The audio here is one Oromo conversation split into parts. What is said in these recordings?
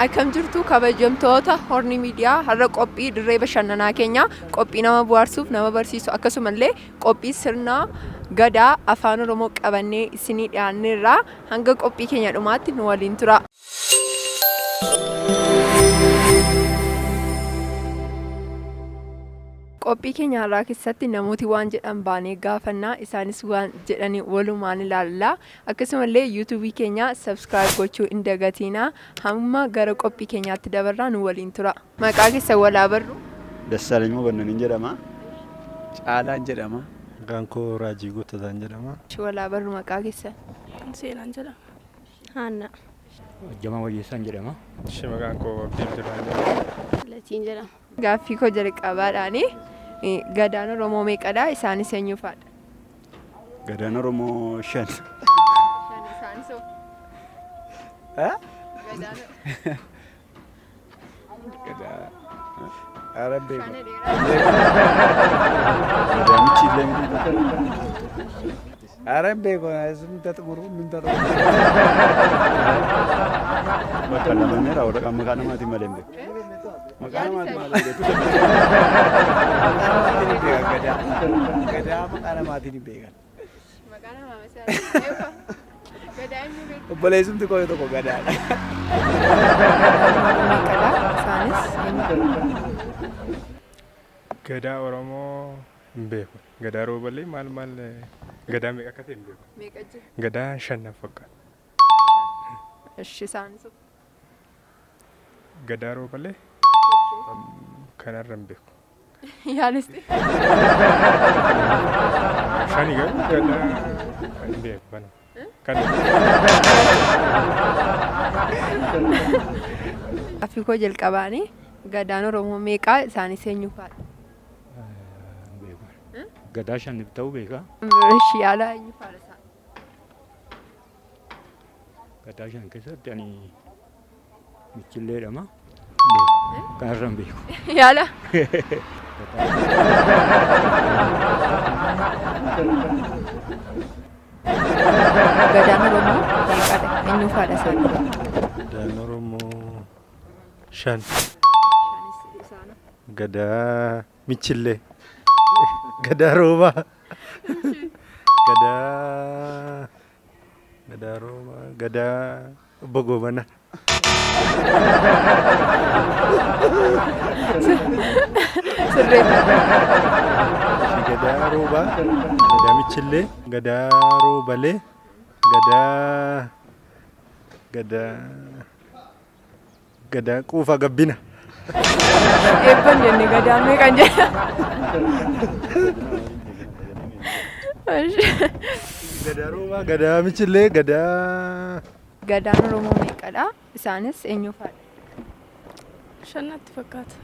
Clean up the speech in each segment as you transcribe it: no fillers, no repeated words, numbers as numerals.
Akkam jirtu kabajamtoota Horni Miidiyaa har'a qophii dirree bashannanaa keenya qophii nama bohaarsuuf nama barsiisu akkasumallee qophii sirna gadaa afaan Oromoo qabannee isinii dhiyaanneerra hanga qophii keenya dhumaatti nu waliin tura. Qophii keenya har'aa keessatti namooti waan jedhan baanee gaafannaa isaanis waan jedhanii walumaan ilaalla akkasumallee yuutuubii keenya subscribe gochuu hin dagatinaa hamma gara qophii keenyaatti dabarraa nu waliin tura. Maqaa keessan walaa barru? Dassaalany Mogonnin jedhama. Caalaan jedhama. Maqaan koo Raajii Guuttataan jedhama. Walaa barru maqaa keessan? Seenaan jedhama. Haanna. Jamaa Wayyeessaan jedhama. Maqaan koo Abdiin jedhama. Latiin jedhama. Gaaffii koo jalqabaadhaani. Gadaan Oromoo meeqadha? Isaanis eenyu faadha? Gadaan Oromoo 5. Isaanis hoo? Arabee. Gadaamichi illee Arabee kun asumta xumuru minta xumuru. bakka lamameera waraqaa maqaa namaatiin malee hin beeku. Maqaa namaatiin malee hin beeku. Gadaa maqaa namaatiin hin beekan. Maqaa namaa mesela gadaa eenyu beeku? Obboleessumti koo tokko gadaadha. Meeqadha? Isaanis eenyu? Gadaa Oromoo hin beeku. Gadaa Roobalee maal gadaa meeqa akka ta'e hin beeku. Meeqa jiru? Gadaa 5 fakkaata. Ishi isaanis hoo? Gadaa Roobalee kanarra hin beeku. Yaalisti? 5 garuu gadaa kan hin beeku kana. Kan Gaaffii koo jalqabaanii gadaan Oromoo meeqaa isaanis eenyu faadha? Gadaa 5 ta'uu beekaa. Ishi yaala eenyu faadha isaa? Gadaa 5 keessatti ani michillee jedhama. Kanarra hin beeku. Yaala? Gadaan Oromoo meeqadha? Eenyu faadha isaanii? Gadaan Oromoo 5. Isaana? Gadaa Michillee. Gadaa Roobaa. Gadaa Roobaa. Gadaa Bogobana. Sirreeffadha. Gadaa Roobaa. Gadaa Michillee. Gadaa Roobalee. Gadaa Quufaa Gabbina. Eebban jenne gadaan meeqan jedha? Gadaa Roobaa. Gadaa Michillee. Gadaa. Gadaan Oromoo meeqadha? Isaanis eenyu faadha? Shannatti fakkaata.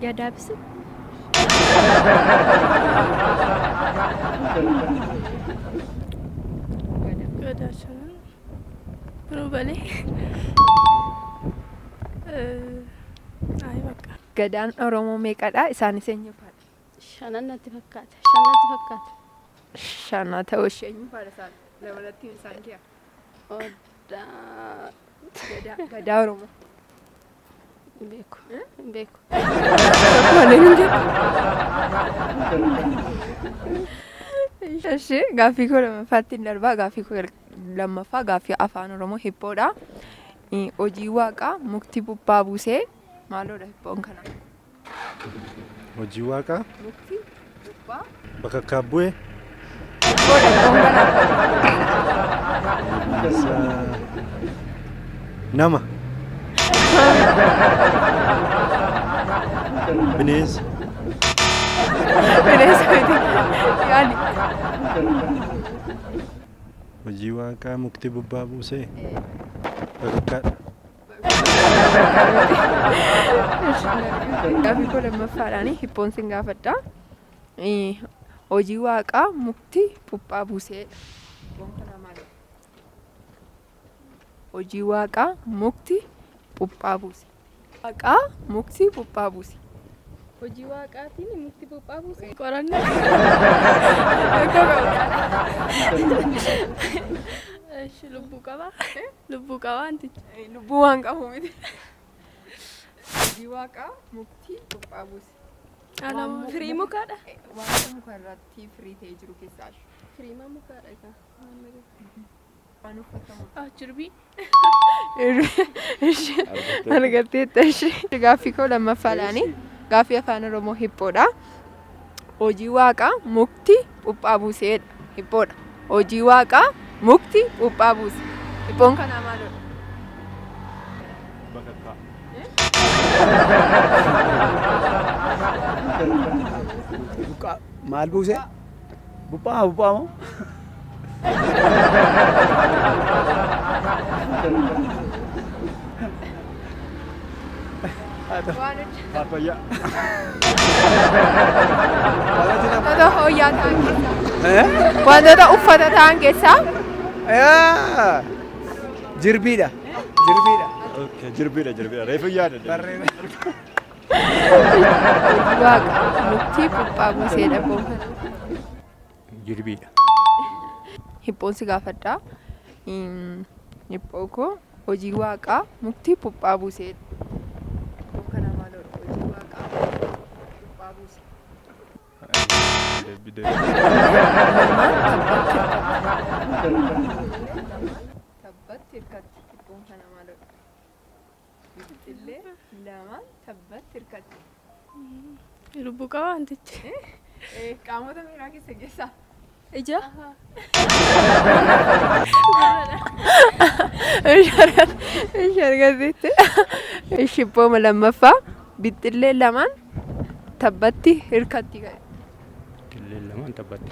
Gadaa Bisi. Gadaa shanan. Roobalee. Ayi bakka. Gadaan Oromoo meeqadha? Isaanis eenyu faadha? Shanannatti fakkaata. Shannatti fakkaata. Shanna ta'uu ishee eenyu faadha isaan? Dabalatti isaan kiyya. Odaa. Gadaa Oromoo. Beeku. Beeku. Malee hin jedhu. Ishee gaaffii koo lammaffaatti hin darbaa. Gaaffii koo lammaffaa gaaffii afaan Oromoo hippoodha. Hojii waaqaa mukti bubbaa buusee maaloodha hippoon kana? Hojii waaqaa. Mukti bubbaa. Bakka kaabbu'ee. Hippoodha hippoon kana. Nama. Bineensa. Bineensa miti. Yaali. Hojii waaqaa mukti bubbaa buusee. Bakka. Gaaffii koo lammaffaadhaani hippoon sin gaafadha. Hojii waaqaa mukti bubbaa buusee. Hojii waaqaa mukti bubbaa buuse. Waaqaa muktii puphaa buusi. Hojii waaqaatiin mukti puphaa buuse. Qorannaa. Eshi lubbuu qabaa. Lubbuu qabaa antichi. Lubbuu waan qabu miti. Hojii waaqaa muktii puphaa buusi. Firii mukaadha. Wanta muka irratti firii ta'ee jiru keessaa Firiima mukaadha egaa. waan uffatamu. Jirbii. Argatteetta ishee. Gaaffii koo lammaffaadhaani. Gaaffii afaan Oromoo hiphoodha. Hojii waaqaa mukti puphaa buuseedha. Hiphoodha. Hojii waaqaa mukti puphaa buuse. Hiphoon kanaa maalidha? Maal buuse? Buphaa moo? Paapayyaa. Wantoota hooyyaa ta'an keessaa. Wantoota uffata ta'an keessaa. Jirbiidha. Jirbiidha. Reefu yaada. Hojii waaqaa muktii puphaa buuseedha. Jirbiidha. Hiphoon si gaafadha. Hiphoo koo hojii waaqaa muktii puphaa buuseedha. Hiphoon kana maalidha? Hojii waaqaa puphaa buuse. Tabbatti hirkatti. Hiphoon kana maalidha? Biqillee lama tabbatti hirkatti. Lubbuu qabaa antichi. Qaamota miiraa keessa keessaa. Ija. Ishi argatteetti. Hiphooma lammaffaa bixxillee lamaan tabbatti hirkatti. Bixxillee lamaan tabbatti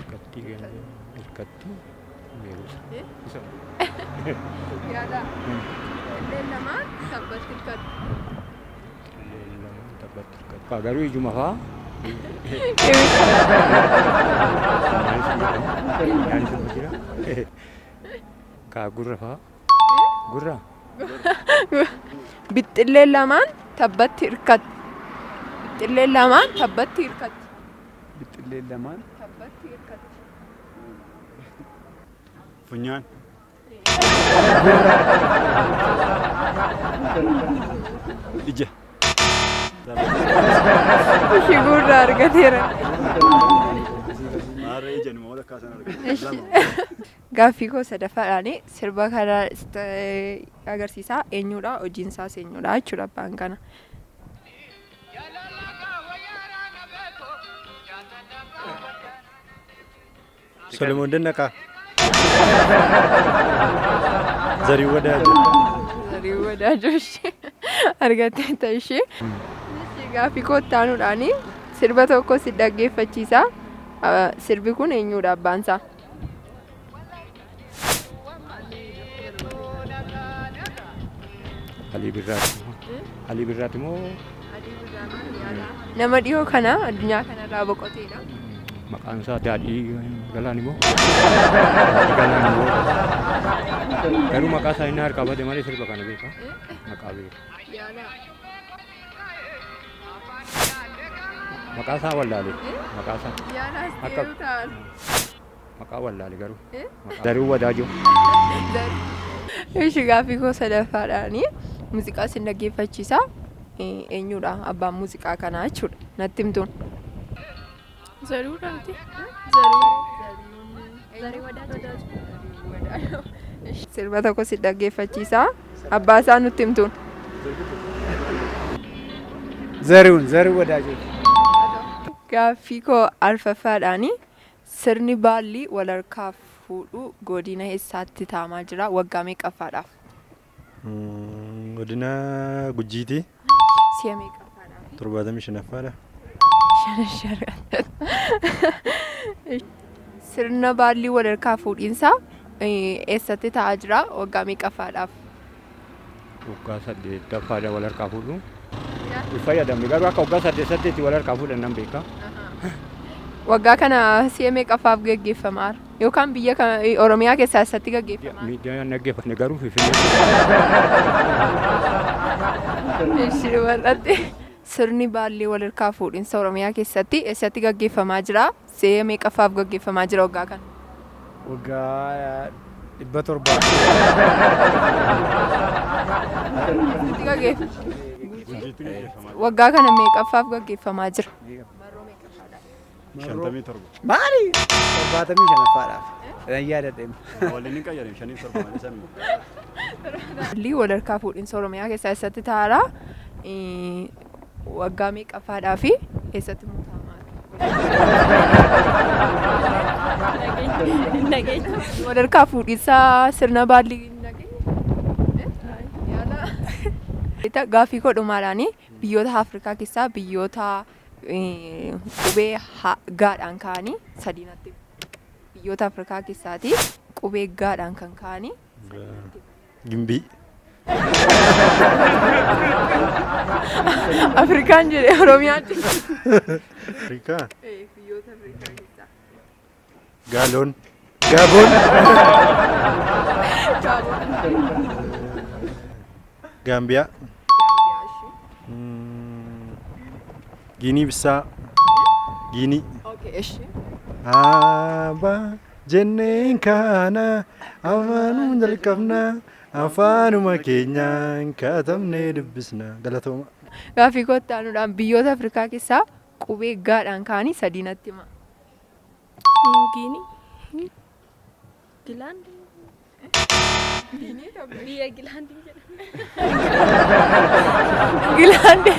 hirkatti. Beeruusa. Yaada. Bixxillee lamaan tabbatti hirkatti. Bixxillee lamaan tabbatti hirkatti. Garuu ijuma fa'aa. Kaa gurra fa'aa. Gurra. Bixxillee lamaan tabbatti hirkatti. Bixxillee lamaan tabbatti hirkatti. Bixxillee lamaan. Tabbatti hirkatti. Funyaan. Ija. Ishi gurra argateera. Maarree ija namoota akkaasan argatu. Gaaffii koo sadaffaadhaani sirba kana agarsiisaa eenyudha hojiin isaas eenyudha jechuudha abbaan kana. Solomoon Dannaqaa. Zarii Wadaajoo. Zarii Wadaajoo ishee argatteetta ishee. Gaaffii koo itti aanuudhaani sirba tokko si dhaggeeffachiisa. Sirbi kun eenyudha abbaan isaa? Alii Birraati moo? Nama dhiyoo kana addunyaa kanarraa boqoteedha. Maqaan isaa Daadhii Galaan immoo? Daadhii Galaan immoo? Garuu maqaa isaa inni harkaa bade malee sirba kana beeka. Maqaa beeka. Maqaa isaa wallaale. Maqaa isaa. Akka maqaa wallaale garuu. Zarii Wadaajoo. Ishi gaaffii koo sadaffaadhaani muuziqaa sin dhaggeeffachiisa. Eenyudha abbaan muuziqaa kanaa jechuudha natti himtuun. Zaruu dhaabti. Zarii Wadaajoo. Sirba tokko si dhaggeeffachiisa. Abbaa isaa nutti himtuun. Zarii Wadaajoo. Gaaffii koo arfaffaadhaani sirni baalli wal harkaa fuudhuu godina eessaatti taa'amaa jira waggaa meeqaffaadhaaf? Godina Gujiiti. Si'a meeqaffaadhaaf? 75ffaadha. Sirna baalli wal harkaa fuudhiinsaa eessatti taa'aa jira waggaa meeqaffaadhaaf? Waggaa 8ffaadha wal harkaa fuudhuu. Fayyadamne garuu akka waggaa 8 wal harkaa fuudhan nan beeka. Waggaa kana si'a meeqaffaaf gaggeeffamaa yookaan biyya Oromiyaa keessaa eessatti gaggeeffamaa? Miidiyaan dhaggeeffanne garuu Finfinnee. Ishee wal'atte. Sirni baallee wal harkaa fuudhinsa Oromiyaa keessatti eessatti gaggeeffamaa jira? Si'a meeqaffaaf gaggeeffamaa jira waggaa kana? Waggaa 700. Waggaa kana meeqaffaaf gaggeeffamaa jira? 57. Maali? 75ffaadhaaf. Yaadadheem. Waliin qayyare 57. Baalli wal harkaa fuudhinsa Oromiyaa keessaa eessatti taa'aa? Waggaa meeqaffaadhaa fi eessatti Nageenya. wal harkaa fuudhinsa sirna baalli gaaffii koo dhumaadhaan biyyoota Afrikaa keessaa biyyoota qubee gaadhaan ka'anii sadiinatti biyyoota Afrikaa keessaati qubee gaadhaan kan ka'anii Gimbii. Afrikaan jedhee Oromiyaatti. Afrikaa. Biyyoota Afrikaa keessaa. Gaaloon. Gaaboon. Gaambiyaa. Giinii Bisaa. Giinii. Aba jenneen kana amanuun jalqabna afaanuma keenyaan katabnee dubbisna galatooma. Gaaffii kootti aanuudhaan biyyoota Afrikaa keessaa qubee gaadhaan ka'anii sadiinatti hima. Giinii. Gilaandi. Biyya Gilaandi jedhama. Gilaandi.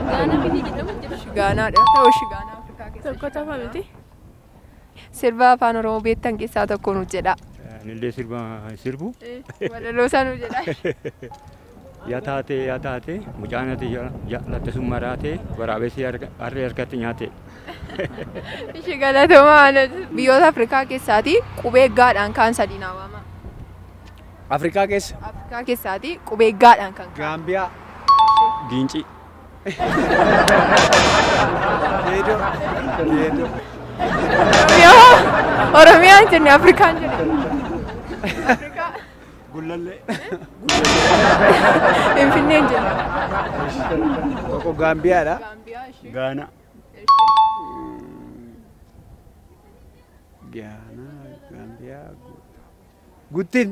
Gaana biyya jedhamu jira. Gaanaadha. Ta'uu Gaanaa Afrikaa keessaa. Tokko tapha miti. Sirba afaan Oromoo beektan keessaa tokko nu jedha. Nillee sirbu. Walaloo isaa nu jedha. Yaa taate mucaan ati jaalatte sun maraate waraabessi harree harkatti nyaate. Ishee galatooma biyyoota Afrikaa keessaati qubee gaadhaan ka'an sadiin waama. Afrikaa keessa. Afrikaa keessaati qubee gaadhaan kan ka'an. Gaambiyaa. Giincii. Geedoo. Geedoo. Oromiyaan jenne Afrikaan jenne. Gullallee. Finfinneen jenne. Tokko Gaambiyaadha. Gaana. Gaambiyaa. Guttin.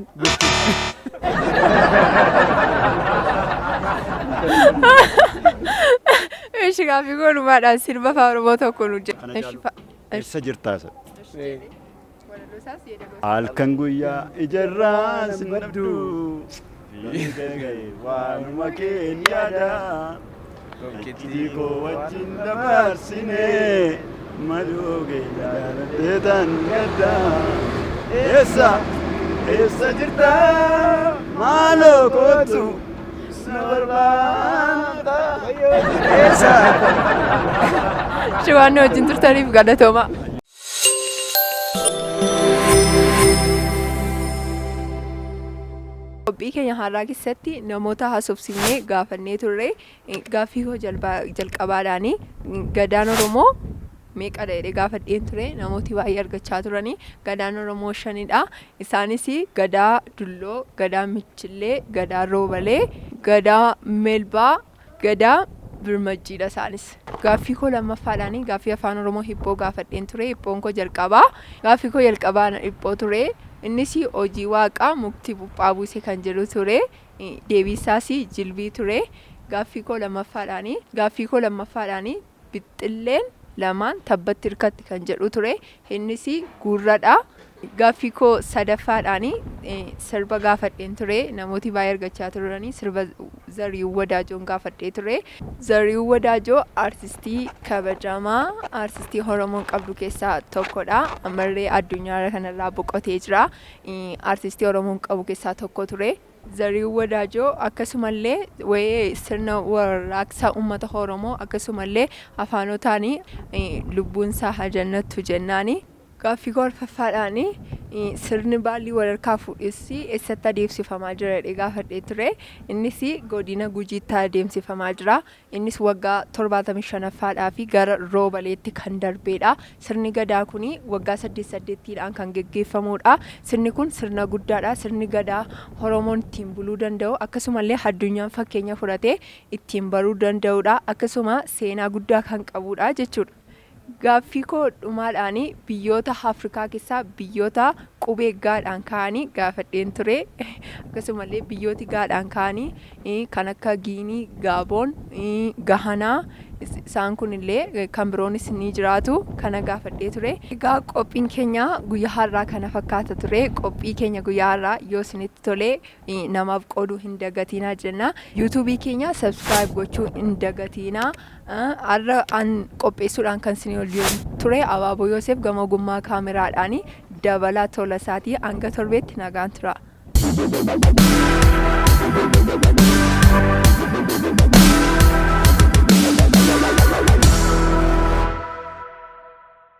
Ishee gaaffii godhumaadhaan sirba afaan Oromoo tokko nu jedha. Eessa jirtaa? Halkan guyyaa ijarraa simbaddu waanuma keenya yaada tokkittii koo wajjin dabarsine madooge jaalatee tan gadda eessa jirta maaloo kootu na barbaada eessa. Waan wajjin turtaniif galatooma. Qophii keenya har'aa keessatti namoota haasofsiifnee gaafannee turre gaaffii koo jalqabaadhaan gadaan Oromoo meeqa jedhee gaafadheen ture namooti baay'ee argachaa turanii gadaan Oromoo 5dha. Isaanis gadaa Dulloo, gadaa Michillee, gadaa Roobalee, gadaa Melbaa, gadaa Birmajjiidha isaanis. Gaaffii koo lammaffaadhaan gaaffii afaan Oromoo hibboo gaafadheen ture. Hibboon koo jalqabaa. Gaaffii koo jalqabaan hibboo ture. Innis hojii waaqaa mukti buphaa buuse kan jedhu ture. Deebiisaas jilbii ture. Gaaffii koo lammaffaadhaan bixxilleen lamaan tabbatti hirkatti kan jedhu ture. Innis gurradha. Gaaffii koo sadaffaadhaan sirba gaafadheen ture. Namooti baay'ee argachaa turanii sirba Zarihuun Wadaajoon gaafadhee ture. Zarihuun Wadaajoo artistii kabajamaa artistii Oromoon qabdu keessaa tokkodha. Ammallee addunyaa kanarraa boqotee jira. Artistii Oromoon qabu keessaa tokko ture. Zarihuun Wadaajoo akkasumallee wayee sirna warraaqsa uummata Oromoo akkasumallee afaanotaan lubbuun isaa haa jannatu jennaani. Gaaffii gorfaffaadhaani sirni baalli walharkaa fuudhinsi eessatti adeemsifamaa jira jedhee gaafadhee ture. Innis godina Gujiitti adeemsifamaa jira. Innis waggaa 75ffaadhaa fi gara roobaleetti kan darbeedha. Sirni gadaa kun waggaa 8-8dhaan kan geggeeffamudha. Sirni kun sirna guddaadha. Sirni gadaa Oromoon ittiin buluu danda'u akkasumallee addunyaan fakkeenya fudhatee ittiin baruu danda'udha. Akkasuma seenaa guddaa kan qabudha jechuudha. Gaaffii koo dhumaadhaan biyyoota Afrikaa keessaa biyyoota qubee gaadhaan ka'anii gaafadheen ture. Akkasumallee biyyooti gaadhaan ka'anii kan akka Giinii, Gaaboon, Gahanaa isaan kunillee kan biroonis ni jiraatu kana gaafadhee ture. Egaa qophiin keenya guyyaa har'aa kana fakkaata ture. Qophii keenya guyyaa har'aa yoo isinitti tole namaaf qooduu hin dagatinaa jenna. YouTubeii keenya subscribe gochuu hin dagatinaa. Har'a an qopheessuudhaan kan isin waliin ture Abaaboo Yoosef gama ogummaa kaameraadhaan dabalaa tola isaatii hanga torbeetti nagaan tura.